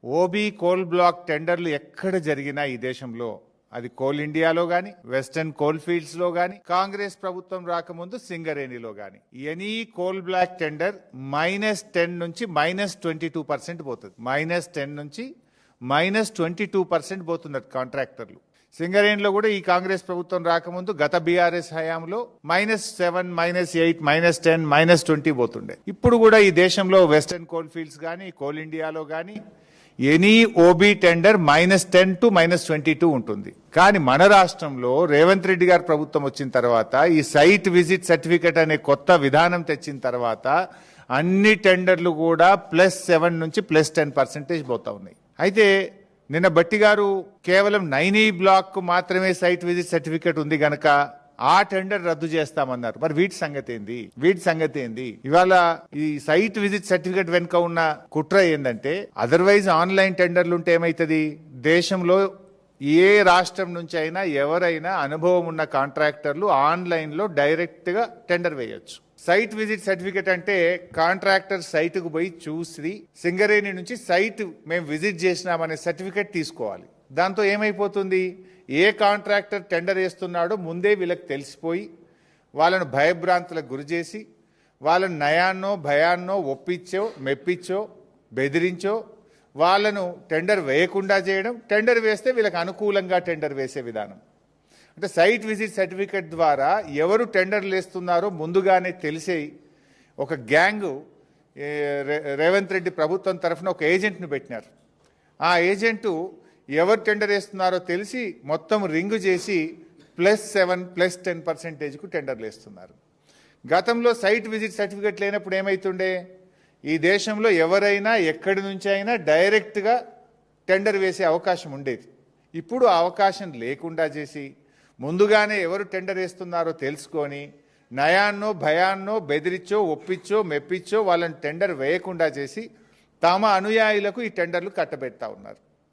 OB coal block టెండర్లు ఎక్కడ జరిగినా ఈ దేశంలో, అది కోల్ ఇండియాలో గాని, వెస్టర్న్ కోల్ ఫీల్డ్స్ లో గాని, కాంగ్రెస్ ప్రభుత్వం రాకముందు సింగరేణిలో గాని, ఎనీ కోల్ బ్లాక్ టెండర్ -10 నుంచి -22% పోతుంది. -10 నుంచి -22% పోతున్నారు కాంట్రాక్టర్లు. సింగరేణిలో కూడా ఈ కాంగ్రెస్ ప్రభుత్వం రాకముందు గత బీఆర్ఎస్ హయాంలో -7, -8, -10, -20 పోతుండే. ఇప్పుడు కూడా ఈ దేశంలో వెస్టర్న్ కోల్ ఫీల్డ్స్ గాని, కోల్ ఇండియాలో గాని ఎనీ ఓబీ టెండర్ -10 to -22 ఉంటుంది. కానీ మన రాష్ట్రంలో రేవంత్ రెడ్డి గారి ప్రభుత్వం వచ్చిన తర్వాత ఈ సైట్ విజిట్ సర్టిఫికెట్ అనే కొత్త విధానం తెచ్చిన తర్వాత అన్ని టెండర్లు కూడా +7 నుంచి +10% పోతా ఉన్నాయి. అయితే నిన్న బట్టి గారు కేవలం 9E బ్లాక్ మాత్రమే సైట్ విజిట్ సర్టిఫికెట్ ఉంది గనక ఆ టెండర్ రద్దు చేస్తామన్నారు. మరి వీటి సంగతి ఏంది? ఇవాళ ఈ సైట్ విజిట్ సర్టిఫికెట్ వెనుక ఉన్న కుట్ర ఏంటంటే, అదర్వైజ్ ఆన్లైన్ టెండర్లు ఉంటే ఏమైతుంది, దేశంలో ఏ రాష్ట్రం నుంచి అయినా ఎవరైనా అనుభవం ఉన్న కాంట్రాక్టర్లు ఆన్లైన్ లో డైరెక్ట్ గా టెండర్ వేయొచ్చు. సైట్ విజిట్ సర్టిఫికెట్ అంటే కాంట్రాక్టర్ సైట్ కు పోయి చూసి సింగరేణి నుంచి సైట్ మేము విజిట్ చేసినామనే సర్టిఫికెట్ తీసుకోవాలి. దాంతో ఏమైపోతుంది, ఏ కాంట్రాక్టర్ టెండర్ వేస్తున్నాడో ముందే వీళ్ళకి తెలిసిపోయి వాళ్ళను భయభ్రాంతులకు గురి చేసి వాళ్ళను నయాన్నో భయాన్నో ఒప్పించో మెప్పించో బెదిరించో వాళ్ళను టెండర్ వేయకుండా చేయడం, టెండర్ వేస్తే వీళ్ళకి అనుకూలంగా టెండర్ వేసే విధానం. అంటే సైట్ విజిట్ సర్టిఫికెట్ ద్వారా ఎవరు టెండర్లు వేస్తున్నారో ముందుగానే తెలిసే ఒక గ్యాంగ్ రేవంత్ రెడ్డి ప్రభుత్వం తరఫున ఒక ఏజెంట్ను పెట్టినారు. ఆ ఏజెంటు ఎవరు టెండర్ వేస్తున్నారో తెలిసి మొత్తం రింగు చేసి +7, +10%కు టెండర్లు వేస్తున్నారు. గతంలో సైట్ విజిట్ సర్టిఫికెట్ లేనప్పుడు ఏమైతుండే, ఈ దేశంలో ఎవరైనా ఎక్కడి నుంచి అయినా డైరెక్ట్గా టెండర్ వేసే అవకాశం ఉండేది. ఇప్పుడు ఆ అవకాశం లేకుండా చేసి ముందుగానే ఎవరు టెండర్ వేస్తున్నారో తెలుసుకొని నయాన్నో భయాన్నో బెదిరించో ఒప్పించో మెప్పించో వాళ్ళని టెండర్ వేయకుండా చేసి తమ అనుయాయులకు ఈ టెండర్లు కట్టబెడతా ఉన్నారు.